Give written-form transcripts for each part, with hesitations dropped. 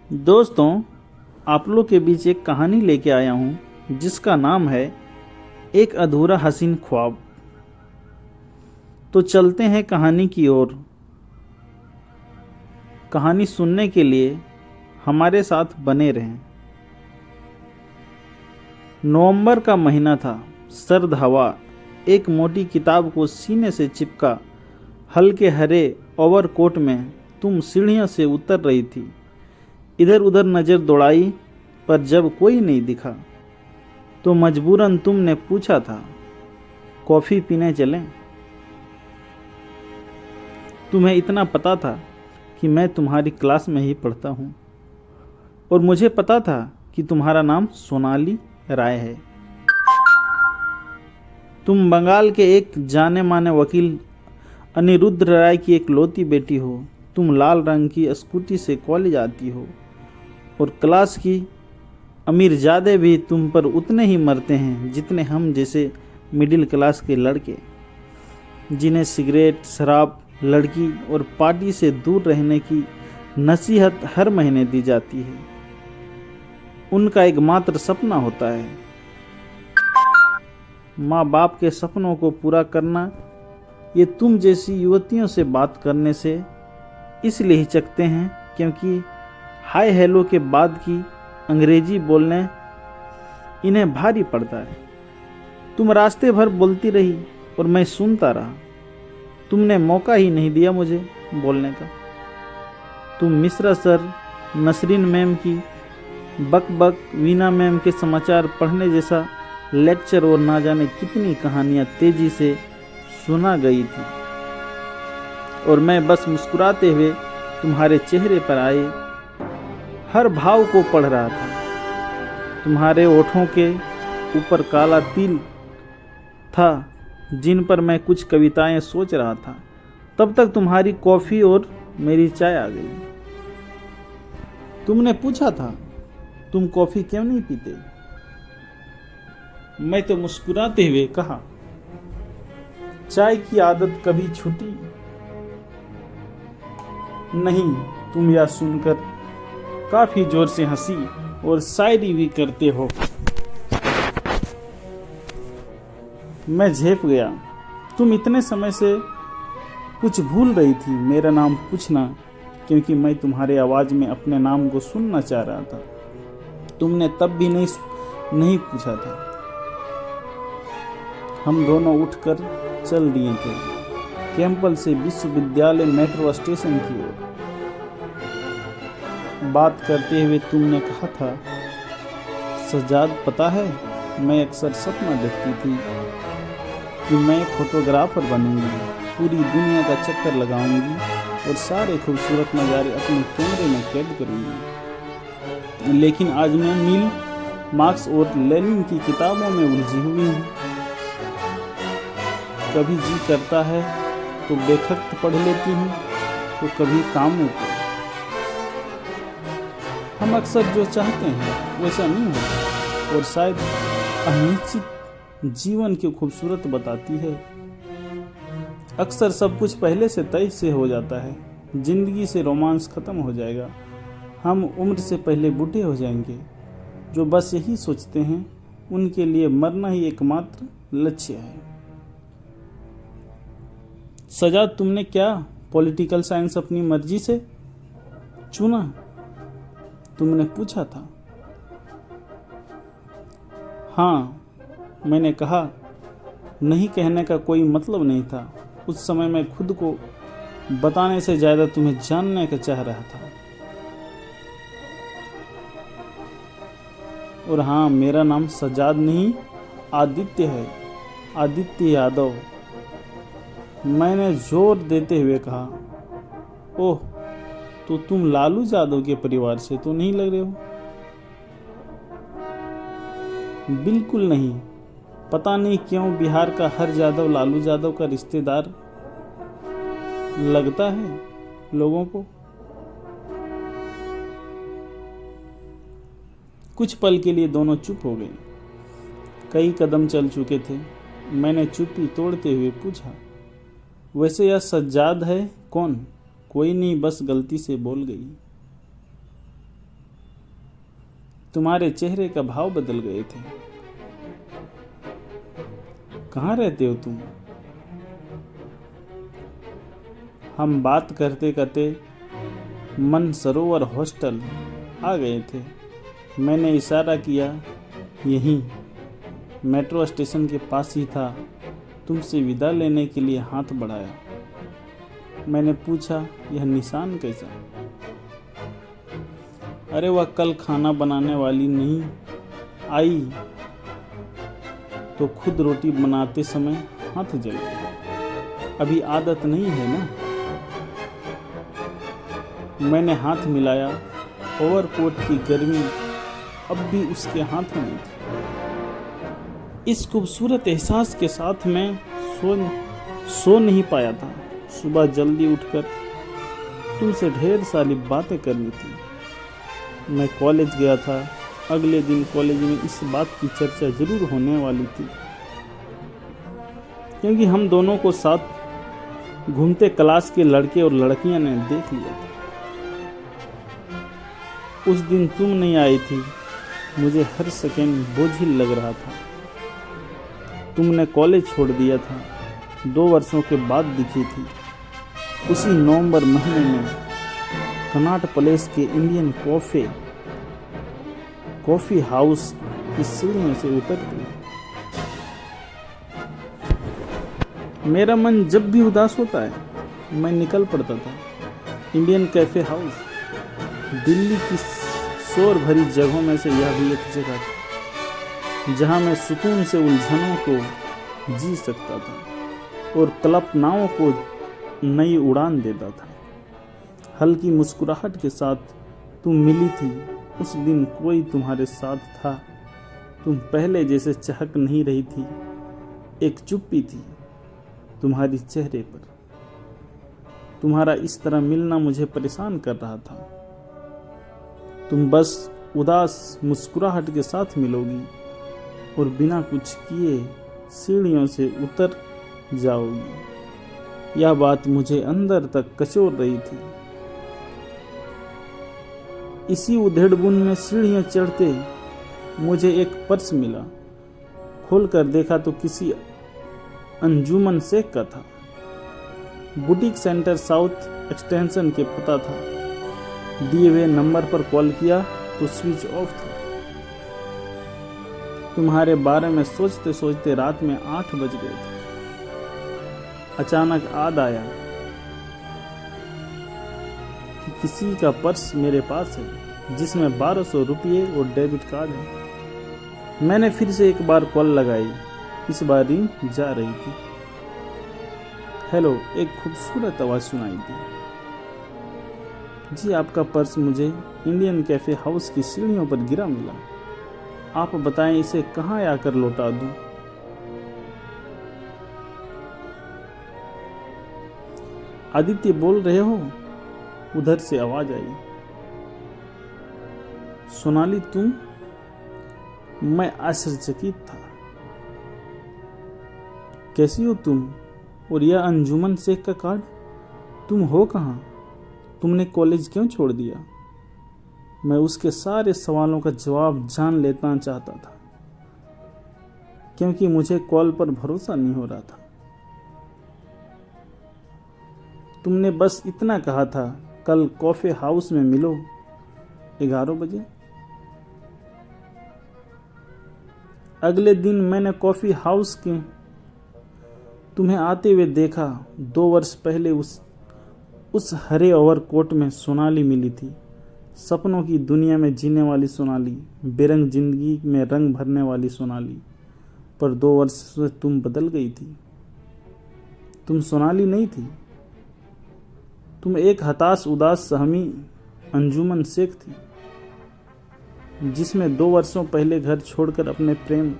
दोस्तों, आप लोग के बीच एक कहानी लेके आया हूँ जिसका नाम है एक अधूरा हसीन ख्वाब। तो चलते हैं कहानी की ओर। कहानी सुनने के लिए हमारे साथ बने रहें। नवंबर का महीना था। सर्द हवा एक मोटी किताब को सीने से चिपका हल्के हरे ओवरकोट में तुम सीढ़ियों से उतर रही थी। इधर उधर नज़र दौड़ाई, पर जब कोई नहीं दिखा तो मजबूरन तुमने पूछा था, कॉफ़ी पीने चलें? तुम्हें इतना पता था कि मैं तुम्हारी क्लास में ही पढ़ता हूँ और मुझे पता था कि तुम्हारा नाम सोनाली राय है। तुम बंगाल के एक जाने माने वकील अनिरुद्ध राय की एकलौती बेटी हो। तुम लाल रंग की स्कूटी से कॉलेज आती हो और क्लास की अमीरजादे भी तुम पर उतने ही मरते हैं जितने हम जैसे मिडिल क्लास के लड़के, जिन्हें सिगरेट, शराब, लड़की और पार्टी से दूर रहने की नसीहत हर महीने दी जाती है। उनका एकमात्र सपना होता है माँ बाप के सपनों को पूरा करना। ये तुम जैसी युवतियों से बात करने से इसलिए हिचकते हैं क्योंकि हाय हेलो के बाद की अंग्रेजी बोलने इन्हें भारी पड़ता है। तुम रास्ते भर बोलती रही और मैं सुनता रहा। तुमने मौका ही नहीं दिया मुझे बोलने का। तुम मिश्रा सर, नसरीन मैम की बक बक, वीना मैम के समाचार पढ़ने जैसा लेक्चर और ना जाने कितनी कहानियां तेजी से सुना गई थी और मैं बस मुस्कुराते हुए तुम्हारे चेहरे पर आए हर भाव को पढ़ रहा था। तुम्हारे होठों के ऊपर काला तिल था जिन पर मैं कुछ कविताएं सोच रहा था। तब तक तुम्हारी कॉफ़ी और मेरी चाय आ गई। तुमने पूछा था, तुम कॉफ़ी क्यों नहीं पीते? मैं तो मुस्कुराते हुए कहा, चाय की आदत कभी छूटी नहीं। तुम यह सुनकर काफी जोर से हंसी और शायरी भी करते हो। मैं झेप गया। तुम इतने समय से कुछ भूल रही थी मेरा नाम पूछना, क्योंकि मैं तुम्हारे आवाज में अपने नाम को सुनना चाह रहा था। तुमने तब भी नहीं पूछा था। हम दोनों उठकर चल दिए थे कैंपल से विश्वविद्यालय मेट्रो स्टेशन की ओर। बात करते हुए तुमने कहा था, सज्जाद पता है, मैं अक्सर सपना देखती थी कि मैं फोटोग्राफर बनूंगी, पूरी दुनिया का चक्कर लगाऊंगी और सारे खूबसूरत नज़ारे अपने कैमरे में कैद करूंगी। लेकिन आज मैं नील मार्क्स और लेनिन की किताबों में उलझी हुई हूँ। कभी जी करता है तो बेखत पढ़ लेती हूँ, तो कभी कामों को। हम अक्सर जो चाहते हैं वैसा नहीं होता और शायद अनिश्चित जीवन की खूबसूरत बताती है। अक्सर सब कुछ पहले से तय से हो जाता है। जिंदगी से रोमांस खत्म हो जाएगा। हम उम्र से पहले बूढ़े हो जाएंगे। जो बस यही सोचते हैं उनके लिए मरना ही एकमात्र लक्ष्य है। सजाद, तुमने क्या पॉलिटिकल साइंस अपनी मर्जी से चुना? तुमने पूछा था। हाँ, मैंने कहा। नहीं कहने का कोई मतलब नहीं था। उस समय मैं खुद को बताने से ज़्यादा तुम्हें जानने का चाह रहा था। और हाँ, मेरा नाम सजाद नहीं आदित्य है, आदित्य यादव। मैंने जोर देते हुए कहा। ओह, तो तुम लालू यादव के परिवार से तो नहीं लग रहे हो? बिल्कुल नहीं। पता नहीं क्यों बिहार का हर यादव लालू यादव का रिश्तेदार लगता है लोगों को। कुछ पल के लिए दोनों चुप हो गए। कई कदम चल चुके थे। मैंने चुप्पी तोड़ते हुए पूछा, वैसे यह सज्जाद है कौन? कोई नहीं, बस गलती से बोल गई। तुम्हारे चेहरे का भाव बदल गए थे। कहाँ रहते हो तुम? हम बात करते करते मानसरोवर हॉस्टल आ गए थे। मैंने इशारा किया, यहीं मेट्रो स्टेशन के पास ही था। तुमसे विदा लेने के लिए हाथ बढ़ाया। मैंने पूछा, यह निशान कैसा? अरे वह कल खाना बनाने वाली नहीं आई तो खुद रोटी बनाते समय हाथ जल गया। अभी आदत नहीं है ना। मैंने हाथ मिलाया। ओवरकोट की गर्मी अब भी उसके हाथों में थी। इस खूबसूरत एहसास के साथ मैं सो नहीं पाया था। सुबह जल्दी उठकर तुमसे ढेर सारी बातें करनी थी। मैं कॉलेज गया था। अगले दिन कॉलेज में इस बात की चर्चा जरूर होने वाली थी, क्योंकि हम दोनों को साथ घूमते क्लास के लड़के और लड़कियां ने देख लिया था। उस दिन तुम नहीं आई थी। मुझे हर सेकंड बोझिल लग रहा था। तुमने कॉलेज छोड़ दिया था। 2 वर्षों के बाद दिखी थी। उसी नवंबर महीने में कनॉट प्लेस के इंडियन कॉफी हाउस की सीढ़ियों से उतरती। मेरा मन जब भी उदास होता है, मैं निकल पड़ता था। इंडियन कैफे हाउस दिल्ली की शोर भरी जगहों में से यह भी एक जगह थी जहां मैं सुकून से उलझनों को जी सकता था और कल्पनाओं को नई उड़ान देता था। हल्की मुस्कुराहट के साथ तुम मिली थी। उस दिन कोई तुम्हारे साथ था। तुम पहले जैसे चहक नहीं रही थी। एक चुप्पी थी तुम्हारी चेहरे पर। तुम्हारा इस तरह मिलना मुझे परेशान कर रहा था। तुम बस उदास मुस्कुराहट के साथ मिलोगी और बिना कुछ किए सीढ़ियों से उतर जाओगी। यह बात मुझे अंदर तक कचोर रही थी। इसी उधेड़बुन में सीढ़ियां चढ़ते मुझे एक पर्स मिला। खोलकर देखा तो किसी अंजुमन शेख का था। बुटीक सेंटर साउथ एक्सटेंशन के पता था। दिए हुए नंबर पर कॉल किया तो स्विच ऑफ था। तुम्हारे बारे में सोचते सोचते रात में 8 बज गए थे। अचानक याद आया कि किसी का पर्स मेरे पास है जिसमें 1200 रुपये और डेबिट कार्ड है। मैंने फिर से एक बार कॉल लगाई। इस बार रिंग जा रही थी। हेलो, एक खूबसूरत आवाज़ सुनाई दी। जी, आपका पर्स मुझे इंडियन कैफे हाउस की सीढ़ियों पर गिरा मिला। आप बताएं इसे कहाँ आकर लौटा दूं? आदित्य बोल रहे हो? उधर से आवाज आई। सोनाली तुम? मैं आश्चर्यचकित था। कैसी हो तुम? और यह अंजुमन शेख का कार्ड? तुम हो कहाँ? तुमने कॉलेज क्यों छोड़ दिया? मैं उसके सारे सवालों का जवाब जान लेना चाहता था, क्योंकि मुझे कॉल पर भरोसा नहीं हो रहा था। तुमने बस इतना कहा था, कल कॉफी हाउस में मिलो 11 बजे। अगले दिन मैंने कॉफी हाउस के तुम्हें आते हुए देखा। 2 वर्ष पहले उस हरे ओवरकोट में सोनाली मिली थी। सपनों की दुनिया में जीने वाली सोनाली, बेरंग जिंदगी में रंग भरने वाली सोनाली। पर 2 वर्ष से तुम बदल गई थी। तुम सोनाली नहीं थी। तुम एक हताश उदास सहमी अंजुमन शेख थी, जिसमें 2 वर्षों पहले घर छोड़कर अपने प्रेम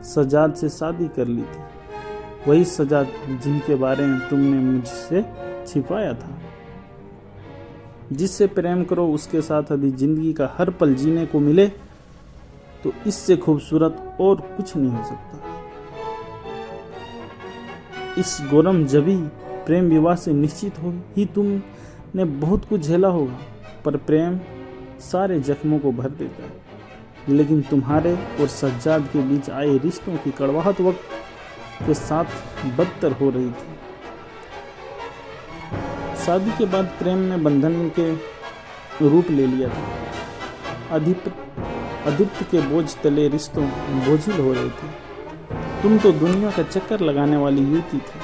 सजाद से शादी कर ली थी। वही सजाद जिनके बारे में तुमने मुझसे छिपाया था। जिससे प्रेम करो उसके साथ यदि जिंदगी का हर पल जीने को मिले तो इससे खूबसूरत और कुछ नहीं हो सकता। इस गोरम जबी प्रेम विवाह से निश्चित हो ही तुमने बहुत कुछ झेला होगा, पर प्रेम सारे जख्मों को भर देता है। लेकिन तुम्हारे और सज्जाद के बीच आए रिश्तों की कड़वाहट वक्त के साथ बदतर हो रही थी। शादी के बाद प्रेम में बंधन के रूप ले लिया था। आधिपत्य के बोझ तले रिश्तों बोझिल हो रहे थे। तुम तो दुनिया का चक्कर लगाने वाली युवती थी।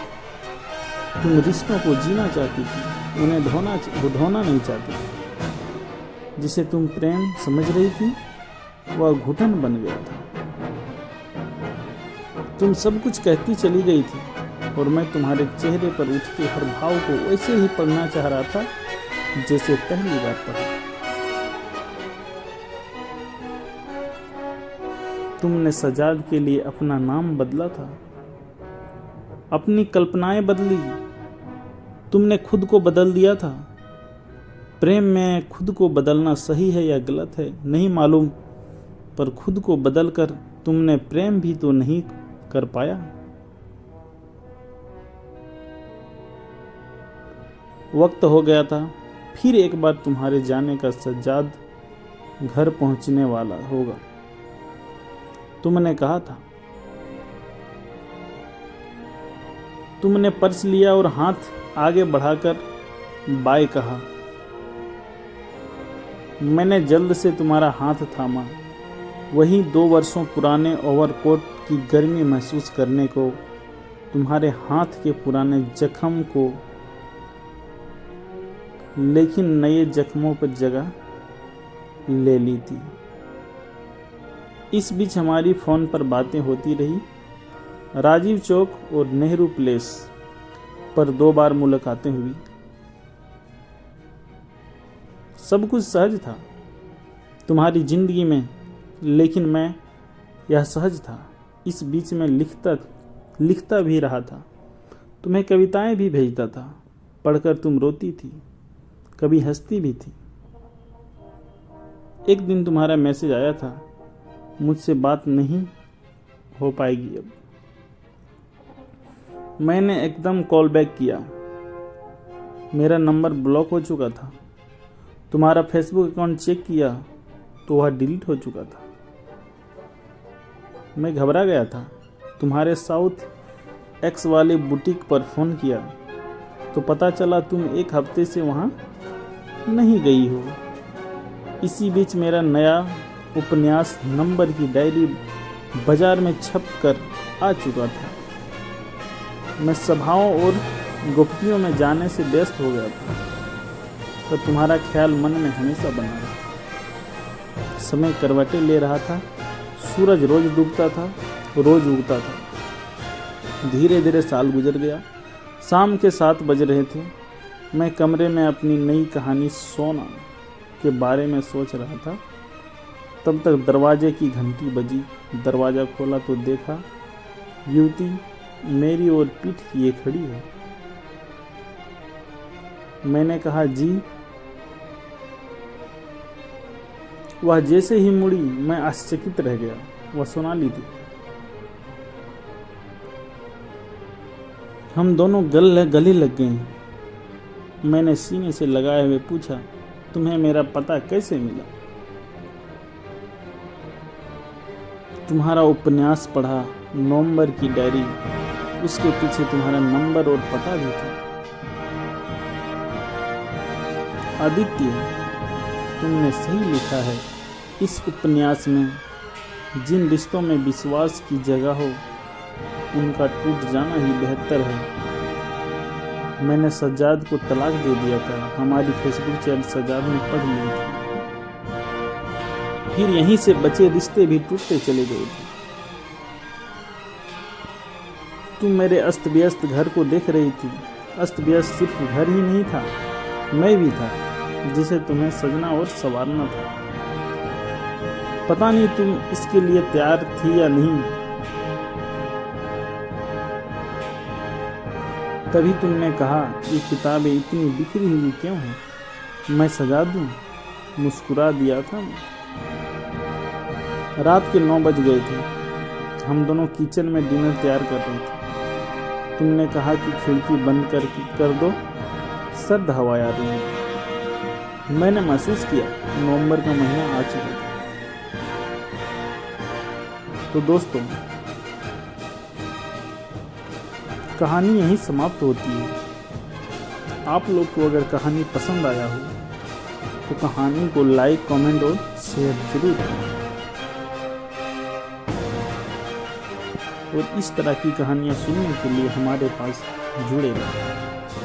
तुम रिश्तों को जीना चाहती थी, उन्हें धोना नहीं चाहती थी। जिसे तुम प्रेम समझ रही थी वह घुटन बन गया था। तुम सब कुछ कहती चली गई थी और मैं तुम्हारे चेहरे पर उठते हर भाव को वैसे ही पढ़ना चाह रहा था जैसे पहली बार पढ़ा। तुमने सजाद के लिए अपना नाम बदला था, अपनी कल्पनाएं बदली, तुमने खुद को बदल दिया था। प्रेम में खुद को बदलना सही है या गलत है नहीं मालूम, पर खुद को बदलकर तुमने प्रेम भी तो नहीं कर पाया। वक्त हो गया था, फिर एक बार तुम्हारे जाने का सज्जाद घर पहुंचने वाला होगा। तुमने कहा था। तुमने पर्स लिया और हाथ आगे बढ़ाकर बाय कहा। मैंने जल्द से तुम्हारा हाथ थामा। वही 2 वर्षों पुराने ओवरकोट की गर्मी महसूस करने को, तुम्हारे हाथ के पुराने जख्म को, लेकिन नए जख्मों पर जगह ले ली थी। इस बीच हमारी फोन पर बातें होती रही। राजीव चौक और नेहरू प्लेस पर 2 बार मुलाकातें हुई। सब कुछ सहज था तुम्हारी जिंदगी में, लेकिन मैं यह सहज था। इस बीच में लिखता भी रहा था, तुम्हें कविताएं भी भेजता था। पढ़कर तुम रोती थी, कभी हंसती भी थी। एक दिन तुम्हारा मैसेज आया था, मुझसे बात नहीं हो पाएगी अब। मैंने एकदम कॉल बैक किया। मेरा नंबर ब्लॉक हो चुका था। तुम्हारा फेसबुक अकाउंट चेक किया तो वह डिलीट हो चुका था। मैं घबरा गया था। तुम्हारे साउथ एक्स वाले बुटीक पर फ़ोन किया तो पता चला तुम 1 हफ्ते से वहाँ नहीं गई हो। इसी बीच मेरा नया उपन्यास नंबर की डायरी बाजार में छप कर आ चुका था। मैं सभाओं और गुफ्तियों में जाने से व्यस्त हो गया था, तो तुम्हारा ख्याल मन में हमेशा बना रहा। समय करवटें ले रहा था। सूरज रोज डूबता था, रोज उगता था। धीरे धीरे साल गुजर गया। शाम के 7 बज रहे थे। मैं कमरे में अपनी नई कहानी सोना के बारे में सोच रहा था। तब तक दरवाजे की घंटी बजी। दरवाज़ा खोला तो देखा युवती मेरी ओर पीठ किए खड़ी है। मैंने कहा जी। वह जैसे ही मुड़ी मैं आश्चर्यचकित रह गया। वह सोनाली थी। हम दोनों गले लग गए। मैंने सीने से लगाए हुए पूछा, तुम्हें मेरा पता कैसे मिला? तुम्हारा उपन्यास पढ़ा, नवंबर की डायरी, उसके पीछे तुम्हारा नंबर और पता भी था। आदित्य, तुमने सही लिखा है। इस उपन्यास में जिन रिश्तों में विश्वास की जगह हो उनका टूट जाना ही बेहतर है। मैंने सज्जाद को तलाक दे दिया था। हमारी फेसबुक चैट सज्जाद ने पढ़ ली थी। फिर यहीं से बचे रिश्ते भी टूटते चले गए थे। तुम मेरे अस्त व्यस्त घर को देख रही थी। अस्त व्यस्त सिर्फ घर ही नहीं था, मैं भी था, जिसे तुम्हें सजना और संवारना था। पता नहीं तुम इसके लिए तैयार थी या नहीं। तभी तुमने कहा ये किताबें इतनी बिखरी हुई क्यों हैं? मैं सजा दूं? मुस्कुरा दिया था। रात के 9 बज गए थे। हम दोनों किचन में डिनर तैयार कर रहे थे। तुमने कहा कि खिड़की बंद कर दो, सर्द हवा आ रही है। मैंने महसूस किया नवंबर का महीना आ चुका था। तो दोस्तों, कहानी यहीं समाप्त होती है। आप लोग को अगर कहानी पसंद आया हो तो कहानी को लाइक, कमेंट और शेयर जरूर करें और इस तरह की कहानियाँ सुनने के लिए हमारे पास जुड़े रहें।